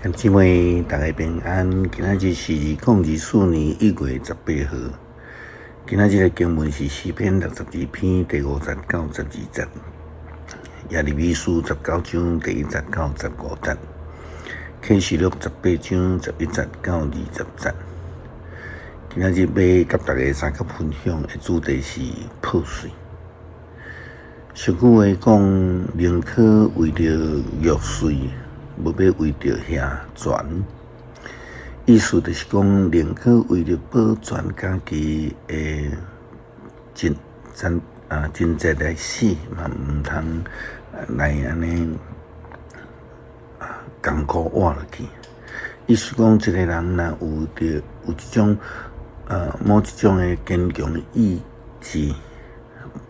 兄姊妹，大家平安。今仔日是2024年1月18号。今仔日的经文是诗篇62篇第50到12节，耶利米書19章第1节到15节，啟示錄18章11節到20節。今仔日要甲大家三角分享的主題是破碎。俗句话讲，宁可为着玉碎，无要为着遐泉。意思就是讲，宁可为着保全家己的真节来死，嘛毋通来安尼艰苦活落去。意思讲，一个人若有这种某一种的坚强意志，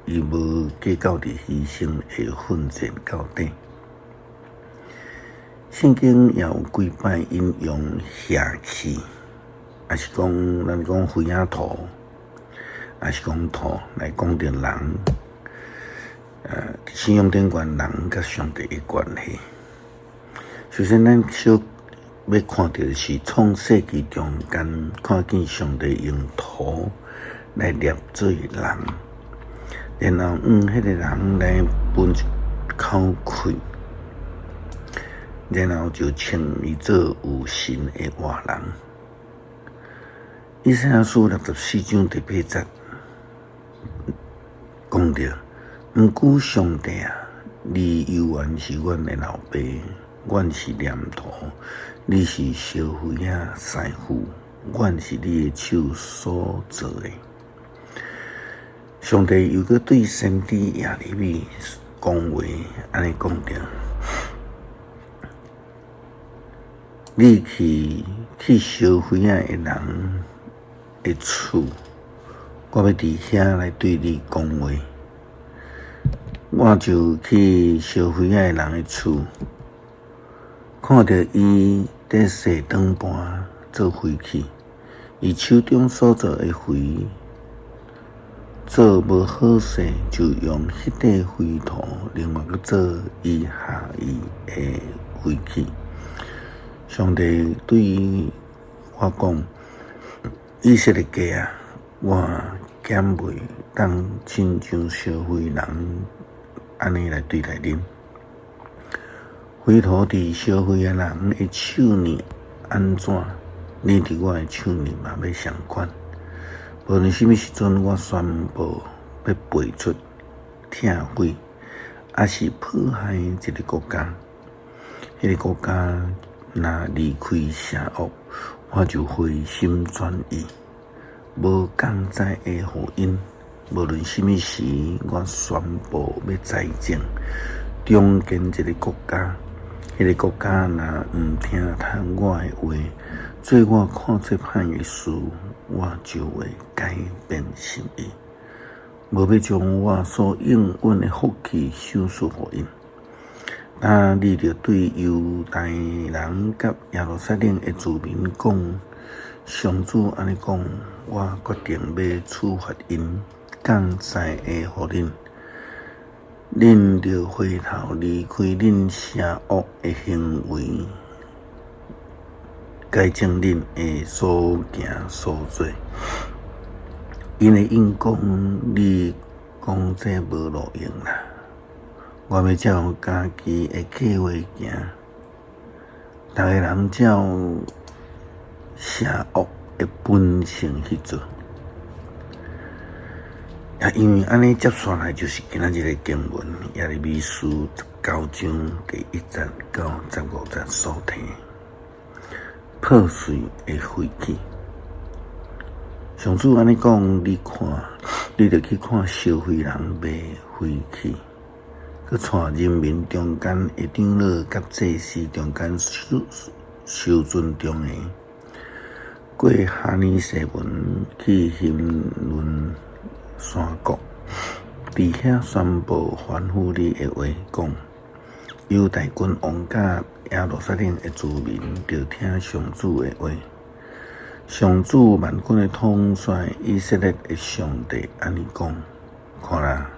伊无计较伫牺牲，会奋战到底。圣经也有几摆引用侠气，也是讲咱讲飞仔图，也是讲图来讲着人。信仰顶悬人甲上帝的关系。首先，咱小要看到的是创世纪中间，看见上帝用土来捏做人，然后迄个人来分一口气。然后就称伊做有神的活人。以赛亚书64章第8节讲着：毋辜上帝啊，你犹原是阮的老爸，阮是念土，你是烧灰仔师傅，阮是你的手所做的。上帝又搁对先知耶利米讲话，安尼讲着。你去烧灰仔的人的厝，我要伫遐来对你讲话。我就去烧灰仔的人的厝，看到伊在洗长盘做灰去，伊手中所做的灰做无好势，就用迄块灰土另外去做伊下伊的灰去。上帝对我讲：以色列家啊，我减袂当亲像烧灰人安尼来对待恁。灰土伫烧灰的人的手里安怎？你伫我的手里嘛要相款。无论什么时阵，我宣布要背出拆毁，还是迫害一个国家，迄个国家若离开邪恶，我就回心转意，无降灾的互因。无论什么时，我宣布要再正，中建一个国家。迄个国家若毋听从我的话，做我看做歹的事，我就会改变心意，无要将我所应允的福气赏赐互因。那你着对犹大人甲耶路撒冷的居民讲，上主安尼讲，我决定要处罚因，降灾会互恁，恁着回头离开恁邪恶的行为，改正恁的所行所做。因会因讲，你讲这无路用啦。我要照家己的计划行，逐个人照邪恶的本性去做。也因为安尼接下来就是今仔日的经文，耶利米书19章第1节到15节所提破碎的废弃。上主安尼讲，你着去看烧灰人卖废弃。佮带人民中间的长老甲祭司中间受尊重的，过哈尼西文去希伦山谷，伫遐宣布反复你的话，讲犹大君王甲耶路撒冷的居民着听上主的话。上主万军的统帅以色列的上帝安尼讲：看啦！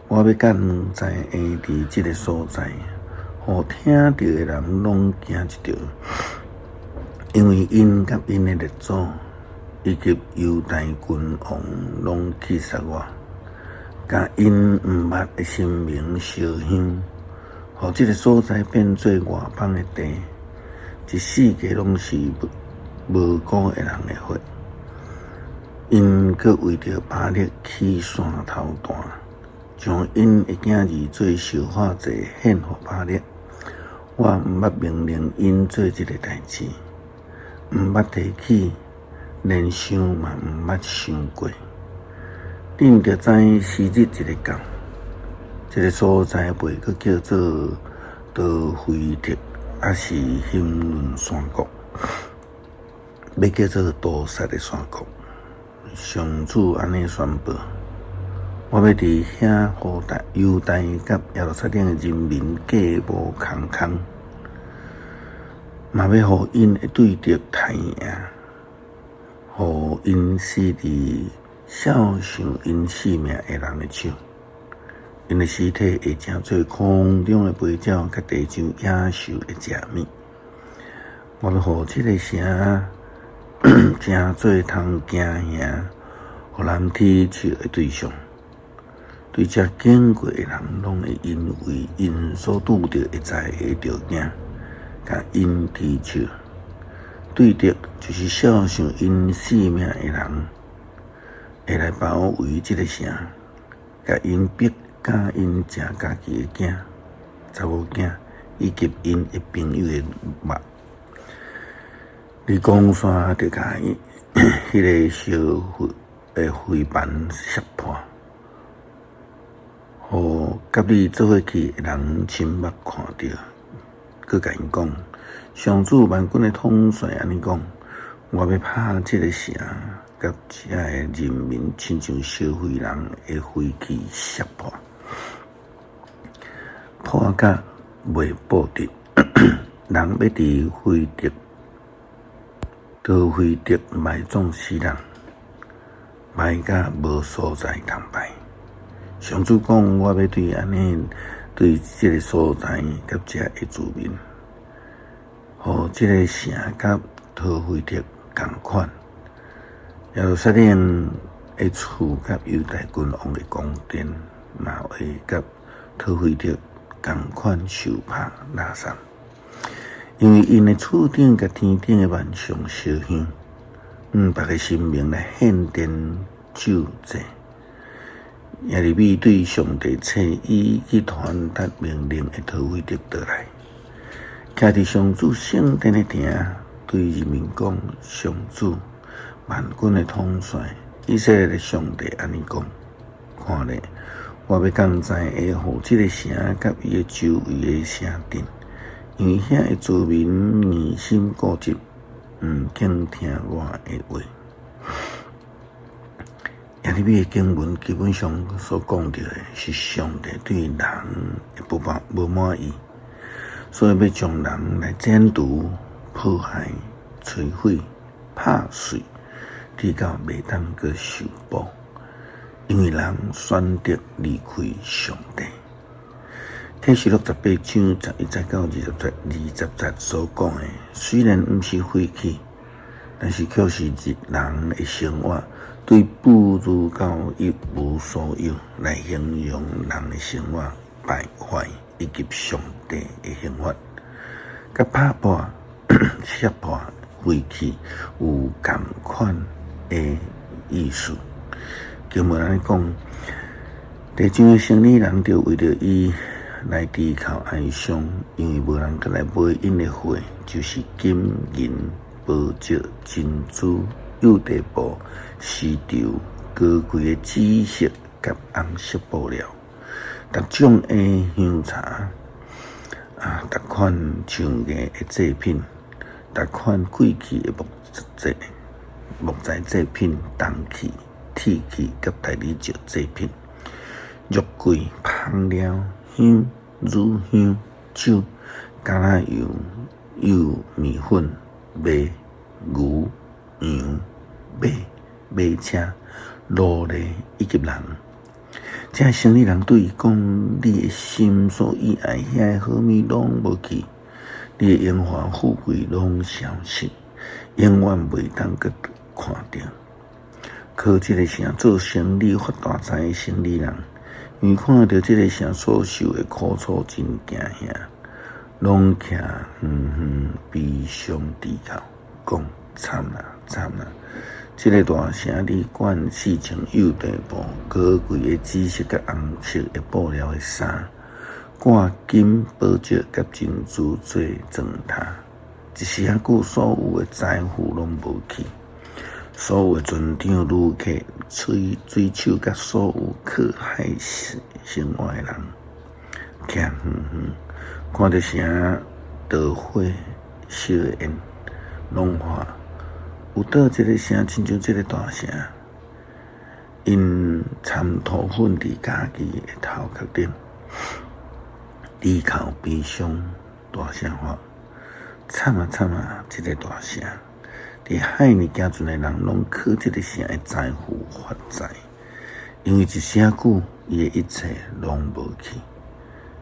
我要甲两在下伫即个所在，互听到的人拢惊一跳，因为因甲因的列祖以及犹太君王拢气杀我，甲因毋捌的神明烧香，互这个所在变做外邦的地，一世界拢是无辜的人的血。因阁为着巴力起山头断，将因的囝儿做烧化祭献互巴力。我毋捌命令因做这个代志，毋捌提起，连想嘛毋捌想过。恁着知昔日这个讲，这个所在袂阁叫做多菲特，还是兴伦山国，要叫做多萨的山国。上主安尼宣布，我要伫遐互犹太甲耶路撒冷的人民过无空空，嘛要互因会对着太阳，互因死伫孝顺因性命的人的手，因的尸体会成做空中的飞鸟，甲地上野兽的食物。我要互这个城成做通行兄，互人踢笑的对象。对这经过的人，拢会因为因所拄着的灾的条件，甲因踢笑。对着就是孝顺因性命的人，会来包围这个城，甲因逼甲因食家己的囝、查某囝，以及因的朋友的肉。你讲山就甲迄个烧的飞盘摔破，互甲你做伙去的人亲目看到，佮甲因讲，上主万军的统帅安尼讲，我要拍这个城，甲遮的人民亲像烧飞人的飞机摔破，破甲未报得，人要伫飞碟。多菲特埋葬死人，埋甲无所在通埋。上主讲，我要对安尼对这个所在甲这的居民，互这个城甲多菲特同款。耶路撒冷的厝甲犹太君王的宫殿，嘛会甲多菲特同款受拍垃圾。因为因的厝顶甲天顶的万象烧香，别个神明来献殿救济。耶利米对上帝赐伊去传达命令的多菲特倒来，徛伫上主圣殿的顶，对人民讲：上主万军的统帅，以色列的上帝安尼讲：看咧，我要降灾下互这个城甲伊的周围的城镇。因为遐的居民疑心固执，肯听我的话。耶利米的经文基本上所讲到的是上帝对人的不满意，所以要将人来剪除、迫害、摧毁、拍碎，直到袂当阁受报，因为人选择离开上帝。启示录18章11节到20节所讲的，虽然毋是废弃，但是却是人的生活对不如到一无所有来形容人的生活败坏以及上帝的刑罚，甲拍破、摔破、废弃有同款的意思。经文安尼讲，地上的生理人就为着伊来低靠哀伤，因为无人来买因的货，就是金银、宝石、珍珠、釉地布、丝绸、高贵的紫色甲红色布料，各种的香茶，各款像艺的制品，各款贵气的木材制品、铜器、铁器甲大理石制品，肉桂、香料。香、乳香、酒、橄榄油、油、米粉、马、牛、羊、马、马车、骡犁以及人，这生理人对伊讲，你的心所意爱遐好物拢无去，你的荣华富贵拢消失，永远袂当去看到。靠这个城做生理发大财的生理人，因为看到这个城所受的苦楚真惊吓，拢徛悲伤低头，讲惨啦惨啦！这个大城里管事情有地步，高贵的紫色甲红色的布料的衫，挂金宝石甲珍珠做装塔，一时啊久所有的财富拢无去，所有的船长、旅客、水手甲所有靠海生活的人，徛看到城灯火烧烟融化。有倒这个城，亲像这个大城，因掺土粉伫家己的头壳顶，低头悲伤，大声话：惨啊惨啊！这个大城，伫海里行船的人拢靠这个城的财富发财，因为一时啊久，伊的一切拢无去。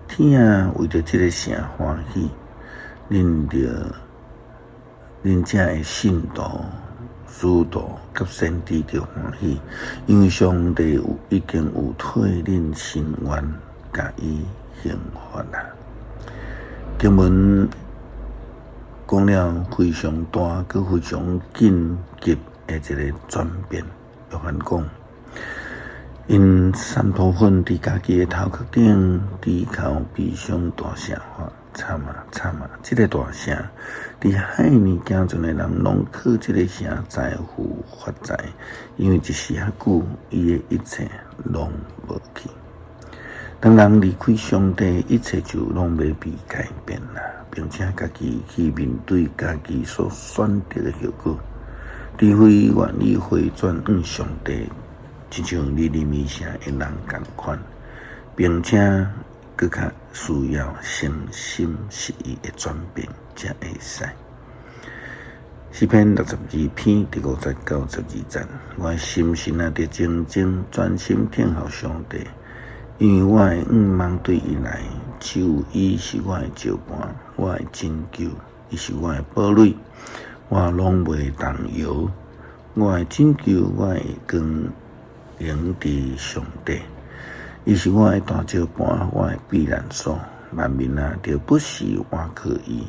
天啊，为着这个城欢喜，恁遮的信徒、师徒甲先知着欢喜，因为上帝已经有替恁伸冤，甲伊刑罚啦。经文讲了非常大，佮非常紧急的一个转变。约翰讲，因散土粉伫家己的头壳顶，低头悲伤大声话。惨啊惨啊！这个大城，伫海里行船的人拢靠这个城财富发财，因为一时啊久，伊的一切拢无去。当人离开上帝，一切就拢要被改变啦，并且家己去面对家己所选择的后果，除非愿意回转向上帝，就像尼尼微城的人同款，并且更较需要诚心实意的转变才会使。诗篇62篇第50到52节，我心神啊，得静静专心听候上帝，因为我的仰望对伊来，只有伊是我的照伴，我的拯救，伊是我的堡垒，我拢袂动摇。我的拯救，我的光荣伫上帝。伊是我的大照伴，我的避难所，万民啊，着不时倚靠伊，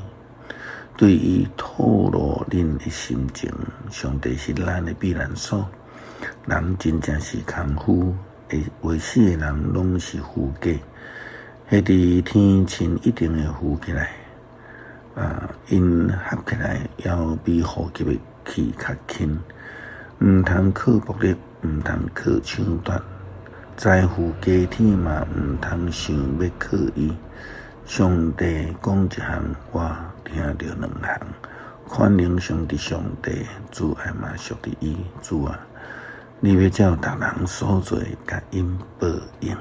对伊透露恁的心情。上帝是咱的避难所，人真正是空虚，会死的人拢是虚假，迄伫天晴一定会浮起来，因合起来要比雨季的气较轻，毋通靠暴力，毋通靠抢夺。财富加天嘛，毋通想要靠伊。上帝讲一项，我听着两项。宽容上帝，上帝主爱嘛属伫伊，主啊，你要照逐人所做，甲因报应。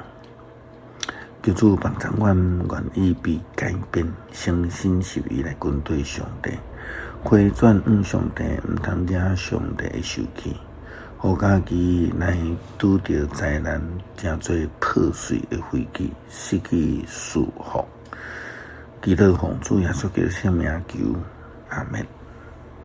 求主帮助阮，愿意被改变，诚心实意来跟对上帝，回转向上帝，毋通惹上帝的生气。互家己来拄着灾难，真做破碎的飞机，失去束缚。祈祷奉主耶稣基督圣名求，阿们。